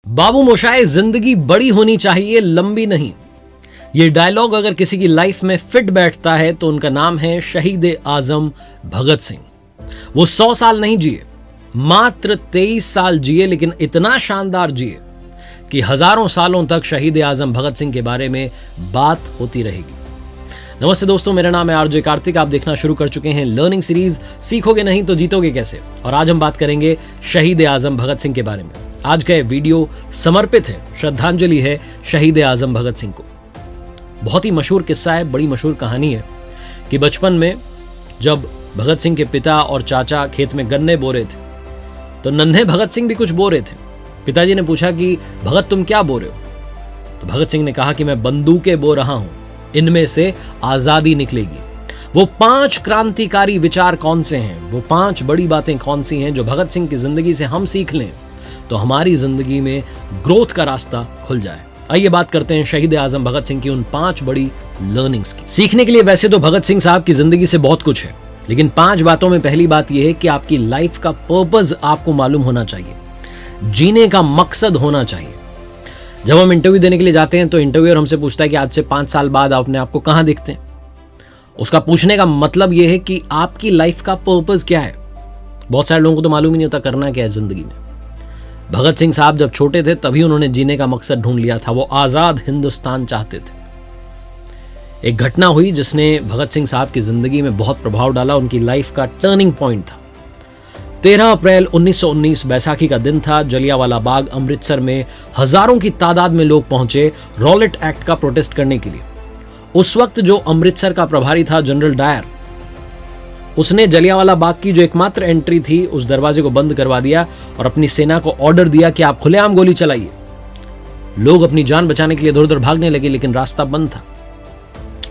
बाबू मोशाय, जिंदगी बड़ी होनी चाहिए, लंबी नहीं। ये डायलॉग अगर किसी की लाइफ में फिट बैठता है तो उनका नाम है शहीद आजम भगत सिंह। वो 100 साल नहीं जिए, मात्र 23 साल जिए, लेकिन इतना शानदार जिए कि हजारों सालों तक शहीद आजम भगत सिंह के बारे में बात होती रहेगी। नमस्ते दोस्तों, मेरा नाम है आरजे कार्तिक। आप देखना शुरू कर चुके हैं लर्निंग सीरीज सीखोगे नहीं तो जीतोगे कैसे। और आज हम बात करेंगे शहीद आजम भगत सिंह के बारे में। आज का वीडियो समर्पित है, श्रद्धांजलि है शहीद आजम भगत सिंह को। बहुत ही मशहूर किस्सा है, बड़ी मशहूर कहानी है कि बचपन में जब भगत सिंह के पिता और चाचा खेत में गन्ने बो रहे थे तो नन्हे भगत सिंह भी कुछ बो रहे थे। पिताजी ने पूछा कि भगत तुम क्या बो रहे हो? तो भगत सिंह ने कहा कि मैं बंदूकें बो रहा हूं, इनमें से आजादी निकलेगी। वो 5 क्रांतिकारी विचार कौन से हैं, वो 5 बड़ी बातें कौन सी हैं जो भगत सिंह की जिंदगी से हम सीख लें तो हमारी जिंदगी में ग्रोथ का रास्ता खुल जाए। आइए बात करते हैं शहीद आजम भगत सिंह की उन 5 बड़ी लर्निंग्स की। सीखने के लिए वैसे तो भगत सिंह साहब की जिंदगी से बहुत कुछ है, लेकिन 5 बातों में पहली बात यह है कि आपकी लाइफ का पर्पस आपको मालूम होना चाहिए, जीने का मकसद होना चाहिए। जब हम इंटरव्यू देने के लिए जाते हैं तो इंटरव्यूअर हमसे पूछता है कि आज से 5 साल बाद आप अपने आप को कहां देखते हैं। उसका पूछने का मतलब यह है कि आपकी लाइफ का पर्पस क्या है। बहुत सारे लोगों को तो मालूम ही नहीं होता करना क्या है जिंदगी में। भगत सिंह साहब जब छोटे थे तभी उन्होंने जीने का मकसद ढूंढ लिया था। वो आजाद हिंदुस्तान चाहते थे। एक घटना हुई जिसने भगत सिंह साहब की जिंदगी में बहुत प्रभाव डाला, उनकी लाइफ का टर्निंग पॉइंट था। 13 अप्रैल 1919 बैसाखी का दिन था। जलियांवाला बाग अमृतसर में हजारों की तादाद में लोग पहुंचे रॉलेट एक्ट का प्रोटेस्ट करने के लिए। उस वक्त जो अमृतसर का प्रभारी था जनरल डायर, उसने जलियांवाला बाग की जो एकमात्र एंट्री थी उस दरवाजे को बंद करवा दिया और अपनी सेना को ऑर्डर दिया कि आप खुलेआम गोली चलाइए। लोग अपनी जान बचाने के लिए इधर उधर भागने लगे, लेकिन रास्ता बंद था।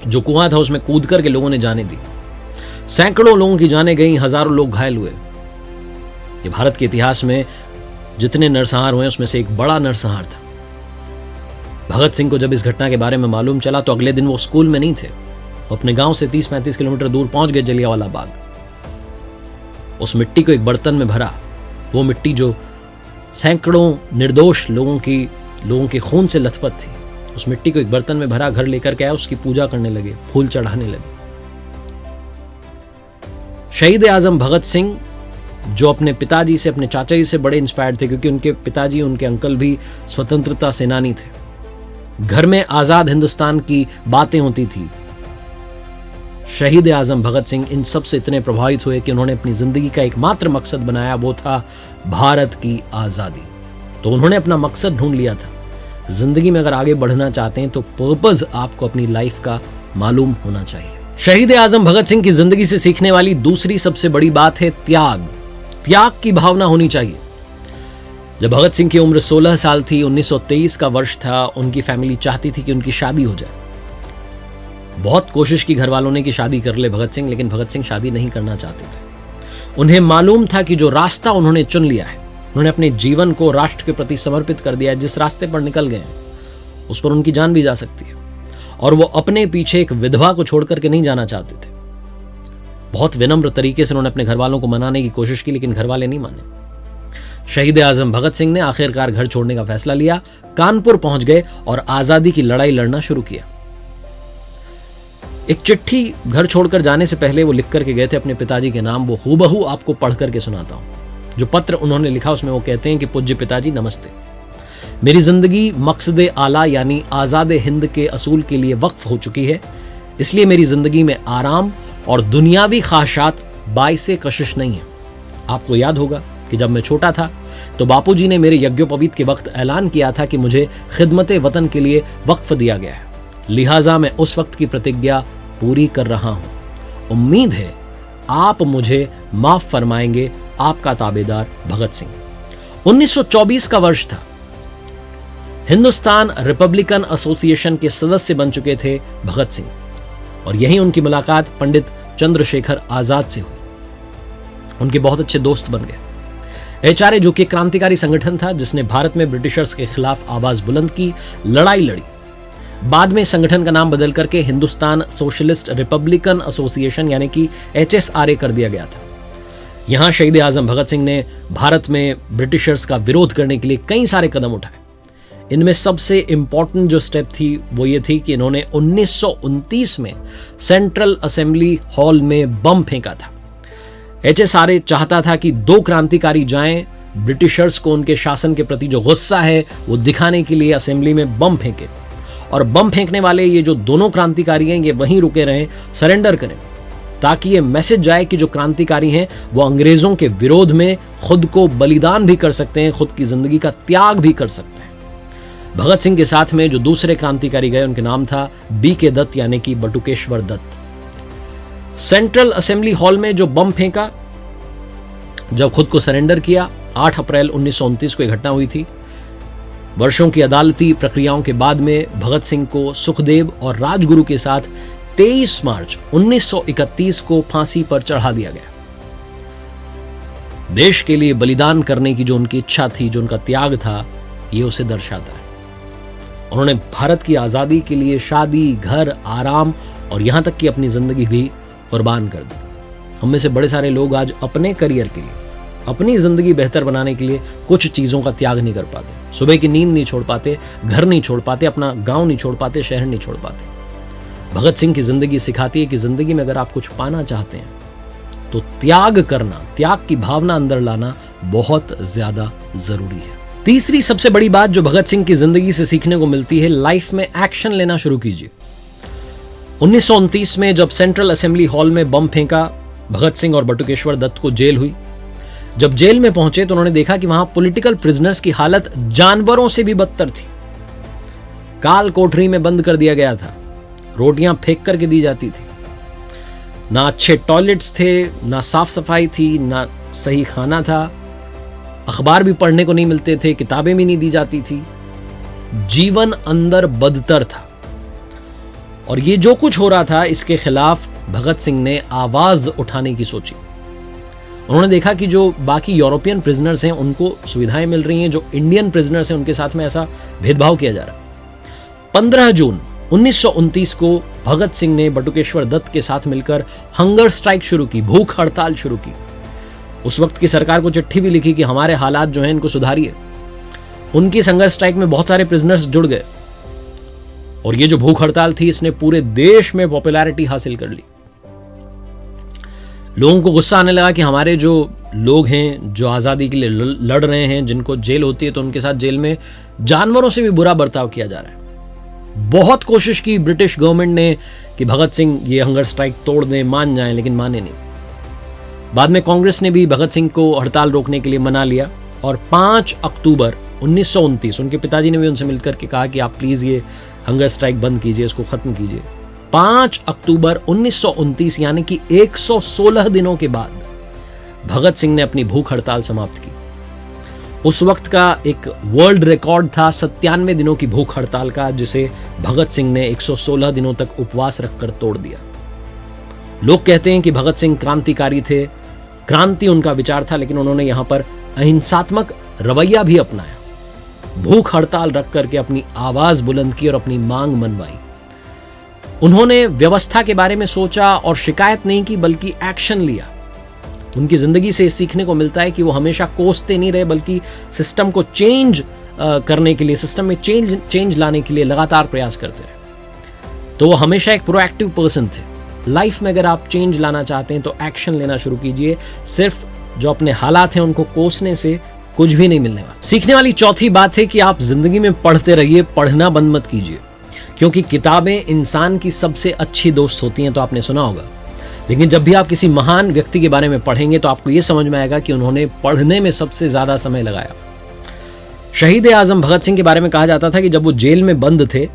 जो कुआं था उसमें कूद करके लोगों ने जाने दी। सैकड़ों लोगों की जानें गई, हजारों लोग घायल हुए। ये भारत के इतिहास में जितने नरसंहार हुए उसमें से एक बड़ा नरसंहार था। भगत सिंह को जब इस घटना के बारे में मालूम चला तो अगले दिन वो स्कूल में नहीं थे। वो अपने गांव से 30-35 किलोमीटर दूर पहुंच गए जलियांवाला बाग। उस मिट्टी को एक बर्तन में भरा, वो मिट्टी जो सैकड़ों निर्दोष लोगों के खून से लथपथ थी, उस मिट्टी को एक बर्तन में भरा, घर लेकर के आया, उसकी पूजा करने लगे, फूल चढ़ाने लगे। शहीद आजम भगत सिंह जो अपने पिताजी से, अपने चाचा जी से बड़े इंस्पायर्ड थे, क्योंकि उनके पिताजी, उनके अंकल भी स्वतंत्रता सेनानी थे। घर में आजाद हिंदुस्तान की बातें होती थी। शहीद आजम भगत सिंह इन सब से इतने प्रभावित हुए कि उन्होंने अपनी जिंदगी का एकमात्र मकसद बनाया, वो था भारत की आजादी। तो उन्होंने अपना मकसद ढूंढ लिया था। जिंदगी में अगर आगे बढ़ना चाहते हैं तो पर्पस आपको अपनी लाइफ का मालूम होना चाहिए। शहीद आजम भगत सिंह की जिंदगी से सीखने वाली दूसरी सबसे बड़ी बात है त्याग। त्याग की भावना होनी चाहिए। जब भगत सिंह की उम्र 16 साल थी, 1923 का वर्ष था, उनकी फैमिली चाहती थी कि उनकी शादी हो जाए। बहुत कोशिश की घर वालों ने कि शादी कर ले भगत सिंह, लेकिन भगत सिंह शादी नहीं करना चाहते थे। उन्हें मालूम था कि जो रास्ता उन्होंने चुन लिया है, उन्होंने अपने जीवन को राष्ट्र के प्रति समर्पित कर दिया है, जिस रास्ते पर निकल गए उस पर उनकी जान भी जा सकती है। और वो अपने पीछे एक विधवा को छोड़ करके नहीं जाना चाहते थे। बहुत विनम्र तरीके से उन्होंने अपने घर वालों को मनाने की कोशिश की, लेकिन घर वाले नहीं माने। शहीद आजम भगत सिंह ने आखिरकार घर छोड़ने का फैसला लिया, कानपुर पहुंच गए और आजादी की लड़ाई लड़ना शुरू किया। एक चिट्ठी घर छोड़कर जाने से पहले वो लिख करके गए थे अपने पिताजी के नाम। वो हूबहू आपको पढ़ करके सुनाता हूं। जो पत्र उन्होंने लिखा उसमें वो कहते हैं कि पूज्य पिताजी नमस्ते। मेरी जिंदगी मकसद आला यानी आजाद हिंद के असूल के लिए वक्फ हो चुकी है, इसलिए मेरी जिंदगी में आराम और दुनियावी ख्वाहिशात बाइसे कशिश नहीं है। आपको याद होगा कि जब मैं छोटा था तो बापूजी ने मेरे यज्ञोपवीत के वक्त ऐलान किया था कि मुझे खिदमत वतन के लिए वक्फ दिया गया है, लिहाजा मैं उस वक्त की प्रतिज्ञा पूरी कर रहा हूं। उम्मीद है आप मुझे माफ फरमाएंगे। आपका ताबेदार भगत सिंह। 1924 का वर्ष था। हिंदुस्तान रिपब्लिकन एसोसिएशन के सदस्य बन चुके थे भगत सिंह, और यहीं उनकी मुलाकात पंडित चंद्रशेखर आजाद से हुई। उनके बहुत अच्छे दोस्त बन गए। HRA जो कि क्रांतिकारी संगठन था जिसने भारत में ब्रिटिशर्स के खिलाफ आवाज बुलंद की, लड़ाई लड़ी। बाद में संगठन का नाम बदल करके हिंदुस्तान सोशलिस्ट रिपब्लिकन एसोसिएशन यानी कि HSRA कर दिया गया था। यहां शहीद आजम भगत सिंह ने भारत में ब्रिटिशर्स का विरोध करने के लिए कई सारे कदम उठाए। इनमें सबसे इंपॉर्टेंट जो स्टेप थी वो ये थी कि इन्होंने 1929 में सेंट्रल असेंबली हॉल में बम फेंका था। HSRA चाहता था कि 2 क्रांतिकारी जाएं, ब्रिटिशर्स को उनके शासन के प्रति जो गुस्सा है वो दिखाने के लिए असेंबली में बम फेंके, और बम फेंकने वाले ये जो दोनों क्रांतिकारी हैं ये वहीं रुके रहें, सरेंडर करें, ताकि ये मैसेज जाए कि जो क्रांतिकारी हैं वो अंग्रेजों के विरोध में खुद को बलिदान भी कर सकते हैं, खुद की जिंदगी का त्याग भी कर सकते हैं। भगत सिंह के साथ में जो दूसरे क्रांतिकारी गए उनके नाम था BK दत्त यानी कि Batukeshwar Dutt. Central assembly hall में जो बम फेंका, जब खुद को सरेंडर किया, 8 अप्रैल 1929 को यह घटना हुई थी। वर्षों की अदालती प्रक्रियाओं के बाद में भगत सिंह को सुखदेव और राजगुरु के साथ 23 मार्च 1931 को फांसी पर चढ़ा दिया गया। देश के लिए बलिदान करने की जो उनकी इच्छा थी, जो उनका त्याग था, ये उसे दर्शाता है। उन्होंने भारत की आजादी के लिए शादी, घर, आराम और यहां तक कि अपनी जिंदगी भी कुर्बान कर दी। हम में से बड़े सारे लोग आज अपने करियर के लिए, अपनी जिंदगी बेहतर बनाने के लिए कुछ चीजों का त्याग नहीं कर पाते। सुबह की नींद नहीं छोड़ पाते, घर नहीं छोड़ पाते, अपना गांव नहीं छोड़ पाते, शहर नहीं छोड़ पाते। भगत सिंह की जिंदगी सिखाती है कि जिंदगी में अगर आप कुछ पाना चाहते हैं तो त्याग करना, त्याग की भावना अंदर लाना बहुत ज्यादा जरूरी है। तीसरी सबसे बड़ी बात जो भगत सिंह की जिंदगी से सीखने को मिलती है, लाइफ में एक्शन लेना शुरू कीजिए। 1929 में जब सेंट्रल असेंबली हॉल में बम फेंका, भगत सिंह और बटुकेश्वर दत्त को जेल हुई। जब जेल में पहुंचे तो उन्होंने देखा कि वहां पॉलिटिकल प्रिजनर्स की हालत जानवरों से भी बदतर थी। काल कोठरी में बंद कर दिया गया था, रोटियां फेंक करके दी जाती थी, ना अच्छे टॉयलेट्स थे, ना साफ सफाई थी, ना सही खाना था, अखबार भी पढ़ने को नहीं मिलते थे, किताबें भी नहीं दी जाती थी। जीवन अंदर बदतर था। और ये जो कुछ हो रहा था, इसके खिलाफ भगत सिंह ने आवाज उठाने की सोची। उन्होंने देखा कि जो बाकी यूरोपियन प्रिजनर्स हैं उनको सुविधाएं मिल रही हैं, जो इंडियन प्रिजनर्स हैं उनके साथ में ऐसा भेदभाव किया जा रहा है। 15 जून 1929 को भगत सिंह ने बटुकेश्वर दत्त के साथ मिलकर हंगर स्ट्राइक शुरू की, भूख हड़ताल शुरू की। उस वक्त की सरकार को चिट्ठी भी लिखी कि हमारे हालात जो हैं इनको सुधारिए। उनकी हंगर स्ट्राइक में बहुत सारे प्रिजनर्स जुड़ गए और ये जो भूख हड़ताल थी इसने पूरे देश में पॉपुलैरिटी हासिल कर ली। लोगों को गुस्सा आने लगा कि हमारे जो लोग हैं जो आज़ादी के लिए लड़ रहे हैं, जिनको जेल होती है तो उनके साथ जेल में जानवरों से भी बुरा बर्ताव किया जा रहा है। बहुत कोशिश की ब्रिटिश गवर्नमेंट ने कि भगत सिंह ये हंगर स्ट्राइक तोड़ दें, मान जाएं, लेकिन माने नहीं। बाद में कांग्रेस ने भी भगत सिंह को हड़ताल रोकने के लिए मना लिया और 5 अक्टूबर 1929 उनके पिताजी ने भी उनसे मिलकर के कहा कि आप प्लीज ये हंगर स्ट्राइक बंद कीजिए, इसको खत्म कीजिए। 5 अक्टूबर 1929 यानी कि 116 दिनों के बाद भगत सिंह ने अपनी भूख हड़ताल समाप्त की। उस वक्त का एक वर्ल्ड रिकॉर्ड था 97 दिनों की भूख हड़ताल का, जिसे भगत सिंह ने 116 दिनों तक उपवास रखकर तोड़ दिया। लोग कहते हैं कि भगत सिंह क्रांतिकारी थे, क्रांति उनका विचार था, लेकिन उन्होंने यहां पर अहिंसात्मक रवैया भी अपनाया। भूख हड़ताल रख करके अपनी आवाज बुलंद की और अपनी मांग मनवाई। उन्होंने व्यवस्था के बारे में सोचा और शिकायत नहीं की, बल्कि एक्शन लिया। उनकी जिंदगी से सीखने को मिलता है कि वो हमेशा कोसते नहीं रहे, बल्कि सिस्टम को चेंज करने के लिए, सिस्टम में चेंज लाने के लिए लगातार प्रयास करते रहे। तो वो हमेशा एक प्रोएक्टिव पर्सन थे। लाइफ में अगर आप चेंज लाना चाहते हैं तो एक्शन लेना शुरू कीजिए। सिर्फ जो अपने हालात हैं उनको कोसने से कुछ भी नहीं मिलने वाला। सीखने वाली चौथी बात है कि आप जिंदगी में पढ़ते रहिए, पढ़ना बंद मत कीजिए, क्योंकि किताबें इंसान की सबसे अच्छी दोस्त होती हैं, तो आपने सुना होगा। लेकिन जब भी आप किसी महान व्यक्ति के बारे में पढ़ेंगे तो आपको यह समझ में आएगा कि उन्होंने पढ़ने में सबसे ज्यादा समय लगाया। शहीद आजम भगत सिंह के बारे में कहा जाता था कि जब वो जेल में बंद थे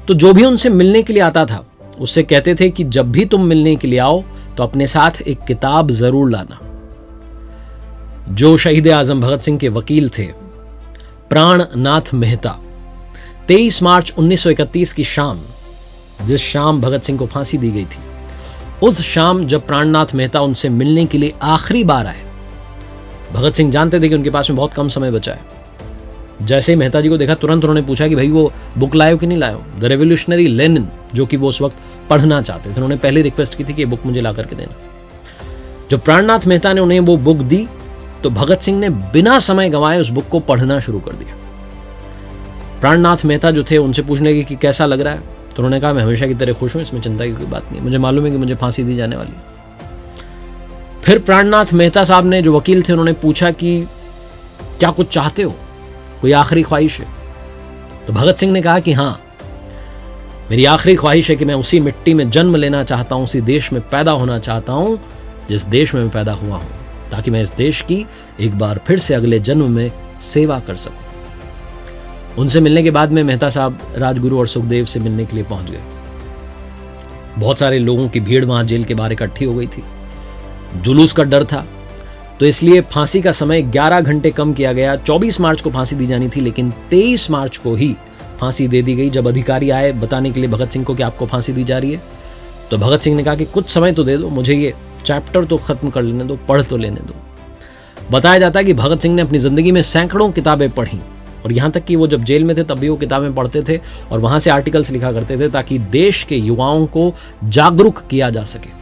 तो जो भी उनसे मिलने के लिए आता था उससे कहते थे कि जब भी तुम मिलने के लिए आओ तो अपने साथ एक किताब जरूर लाना। जो शहीद आजम भगत सिंह के वकील थे, प्राणनाथ मेहता, 23 मार्च 1931 की शाम, जिस शाम भगत सिंह को फांसी दी गई थी, उस शाम जब प्राणनाथ मेहता उनसे मिलने के लिए आखिरी बार आए, भगत सिंह जानते थे कि उनके पास में बहुत कम समय बचा है। जैसे ही मेहता जी को देखा तुरंत उन्होंने पूछा कि भाई वो बुक लाए हो कि नहीं लाए हो, द रेवोल्यूशनरी लेनिन, जो कि वो उस वक्त पढ़ना चाहते थे। उन्होंने पहले रिक्वेस्ट की थी कि ये बुक मुझे ला करके देना। जब प्राणनाथ मेहता ने उन्हें वो बुक दी तो भगत सिंह ने बिना समय गंवाए उस बुक को पढ़ना शुरू कर दिया। प्राणनाथ मेहता जो थे उनसे पूछने लगे कि कैसा लग रहा है, तो उन्होंने कहा मैं हमेशा की तरह खुश हूं, इसमें चिंता की कोई बात नहीं, मुझे मालूम है कि मुझे फांसी दी जाने वाली। फिर प्राणनाथ मेहता साहब ने, जो वकील थे, उन्होंने पूछा कि क्या कुछ चाहते हो, कोई आखिरी ख्वाहिश है? तो भगत सिंह ने कहा कि हाँ, मेरी आखिरी ख्वाहिश है कि मैं उसी मिट्टी में जन्म लेना चाहता हूं, उसी देश में पैदा होना चाहता हूं जिस देश में मैं पैदा हुआ हूं, ताकि मैं इस देश की एक बार फिर से अगले जन्म में सेवा कर सकूं। उनसे मिलने के बाद में मेहता साहब राजगुरु और सुखदेव से मिलने के लिए पहुंच गए। बहुत सारे लोगों की भीड़ वहां जेल के बाहर इकट्ठी हो गई थी। जुलूस का डर था, तो इसलिए फांसी का समय 11 घंटे कम किया गया। 24 मार्च को फांसी दी जानी थी, लेकिन 23 मार्च को ही फांसी दे दी गई। जब अधिकारी आए बताने के लिए भगत सिंह को कि आपको फांसी दी जा रही है, तो भगत सिंह ने कहा कि कुछ समय तो दे दो, मुझे ये चैप्टर तो खत्म कर लेने दो, पढ़ तो लेने दो। बताया जाता है कि भगत सिंह ने अपनी जिंदगी में सैकड़ों किताबें पढ़ी, और यहां तक कि वो जब जेल में थे तब भी वो किताबें पढ़ते थे और वहां से आर्टिकल्स लिखा करते थे, ताकि देश के युवाओं को जागरूक किया जा सके।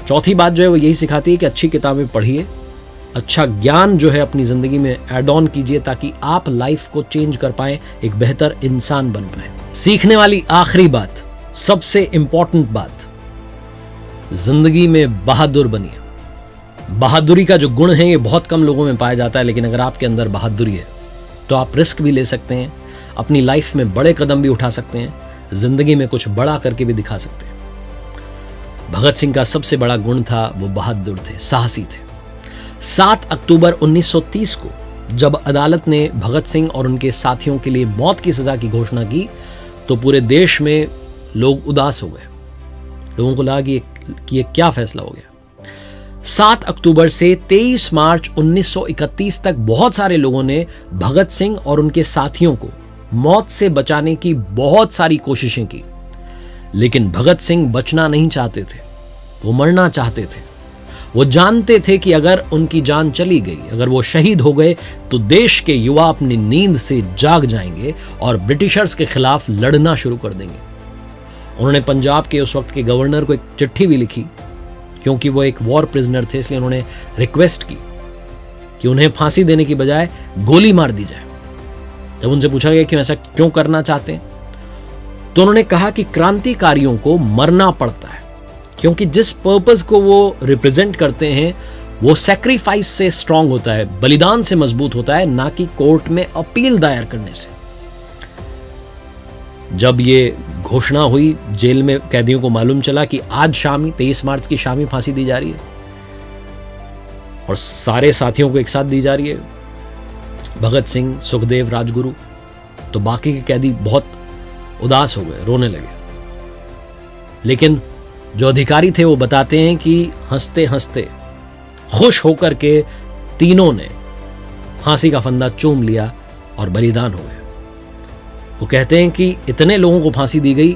चौथी बात जो है वो यही सिखाती है कि अच्छी किताबें पढ़िए, अच्छा ज्ञान जो है अपनी जिंदगी में ऐड ऑन कीजिए, ताकि आप लाइफ को चेंज कर पाए, एक बेहतर इंसान बन पाए। सीखने वाली आखिरी बात, सबसे इंपॉर्टेंट बात, जिंदगी में बहादुर बनिए। बहादुरी का जो गुण है ये बहुत कम लोगों में पाया जाता है, लेकिन अगर आपके अंदर बहादुरी है तो आप रिस्क भी ले सकते हैं, अपनी लाइफ में बड़े कदम भी उठा सकते हैं, जिंदगी में कुछ बड़ा करके भी दिखा सकते हैं। भगत सिंह का सबसे बड़ा गुण था वो बहादुर थे, साहसी थे। 7 अक्टूबर 1930 को जब अदालत ने भगत सिंह और उनके साथियों के लिए मौत की सजा की घोषणा की, तो पूरे देश में लोग उदास हो गए। लोगों को लगा कि ये क्या फैसला हो गया। 7 अक्टूबर से 23 मार्च 1931 तक बहुत सारे लोगों ने भगत सिंह और उनके साथियों को मौत से बचाने की बहुत सारी कोशिशें की, लेकिन भगत सिंह बचना नहीं चाहते थे, वो मरना चाहते थे। वो जानते थे कि अगर उनकी जान चली गई, अगर वो शहीद हो गए, तो देश के युवा अपनी नींद से जाग जाएंगे और ब्रिटिशर्स के खिलाफ लड़ना शुरू कर देंगे। उन्होंने पंजाब के उस वक्त के गवर्नर को एक चिट्ठी भी लिखी, क्योंकि वो एक वॉर प्रिजनर थे, इसलिए उन्होंने रिक्वेस्ट की कि उन्हें फांसी देने की बजाय गोली मार दी जाए। जब उनसे पूछा गया कि ऐसा क्यों करना चाहते हैं, तो उन्होंने कहा कि क्रांतिकारियों को मरना पड़ता है, क्योंकि जिस पर्पस को वो रिप्रेजेंट करते हैं वो सैक्रिफाइस से स्ट्रांग होता है, बलिदान से मजबूत होता है, ना कि कोर्ट में अपील दायर करने से। जब ये घोषणा हुई, जेल में कैदियों को मालूम चला कि आज शाम ही 23 मार्च की शाम ही फांसी दी जा रही है और सारे साथियों को एक साथ दी जा रही है, भगत सिंह, सुखदेव, राजगुरु, तो बाकी के कैदी बहुत उदास हो गए, रोने लगे। लेकिन जो अधिकारी थे वो बताते हैं कि हंसते हंसते, खुश होकर के तीनों ने फांसी का फंदा चूम लिया और बलिदान हो गए। वो कहते हैं कि इतने लोगों को फांसी दी गई,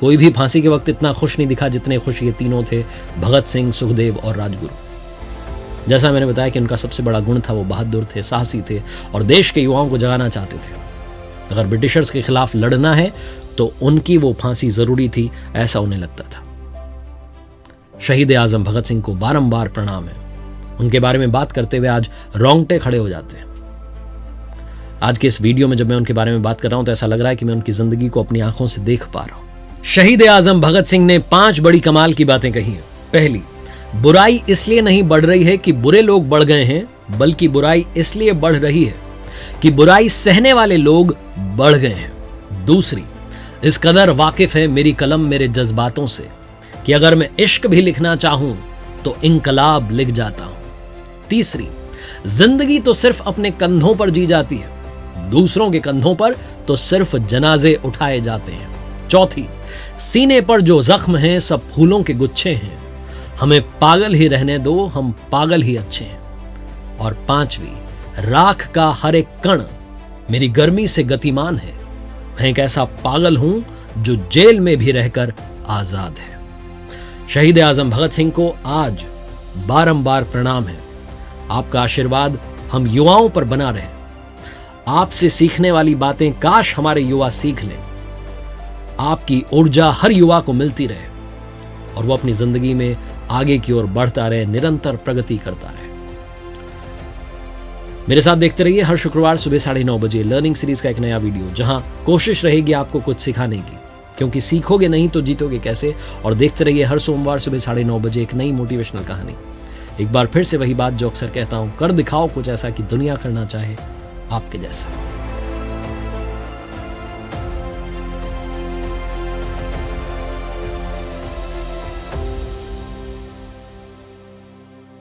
कोई भी फांसी के वक्त इतना खुश नहीं दिखा जितने खुश ये तीनों थे, भगत सिंह, सुखदेव और राजगुरु। जैसा मैंने बताया कि उनका सबसे बड़ा गुण था वो बहादुर थे, साहसी थे और देश के युवाओं को जगाना चाहते थे। अगर ब्रिटिशर्स के खिलाफ लड़ना है तो उनकी वो फांसी जरूरी थी, ऐसा उन्हें लगता था। शहीद आजम भगत सिंह को बारंबार प्रणाम है। उनके बारे में बात करते हुए आज रोंगटे खड़े हो जाते हैं। आज के इस वीडियो में जब मैं उनके बारे में बात कर रहा हूं तो ऐसा लग रहा है कि मैं उनकी जिंदगी को अपनी आंखों से देख पा रहा हूं। शहीद आजम भगत सिंह ने 5 बड़ी कमाल की बातें कही हैं। पहली, बुराई इसलिए नहीं बढ़ रही है कि बुरे लोग बढ़ गए हैं, बल्कि बुराई इसलिए बढ़ रही है कि बुराई सहने वाले लोग बढ़ गए हैं। दूसरी, इस कदर वाकिफ है मेरी कलम मेरे जज्बातों से कि अगर मैं इश्क भी लिखना चाहूं तो इनकलाब लिख जाता हूं। तीसरी, जिंदगी तो सिर्फ अपने कंधों पर जी जाती है, दूसरों के कंधों पर तो सिर्फ जनाजे उठाए जाते हैं। चौथी, सीने पर जो जख्म हैं सब फूलों के गुच्छे हैं, हमें पागल ही रहने दो, हम पागल ही अच्छे हैं। और पांचवी, राख का हर एक कण मेरी गर्मी से गतिमान है, मैं एक ऐसा पागल हूं जो जेल में भी रहकर आजाद है। शहीद आजम भगत सिंह को आज बारंबार प्रणाम है। आपका आशीर्वाद हम युवाओं पर बना रहे। आपसे सीखने वाली बातें काश हमारे युवा सीख लें। आपकी ऊर्जा हर युवा को मिलती रहे और वो अपनी जिंदगी में आगे की ओर बढ़ता रहे, निरंतर प्रगति करता रहे। मेरे साथ देखते रहिए हर शुक्रवार सुबह 9:30 बजे लर्निंग सीरीज का एक नया वीडियो, जहां कोशिश रहेगी आपको कुछ सिखाने की, क्योंकि सीखोगे नहीं तो जीतोगे कैसे। और देखते रहिए हर सोमवार सुबह 9:30 बजे एक नई मोटिवेशनल कहानी। एक बार फिर से वही बात जो अक्सर कहता हूं, कर दिखाओ कुछ ऐसा कि दुनिया करना चाहे आपके जैसा।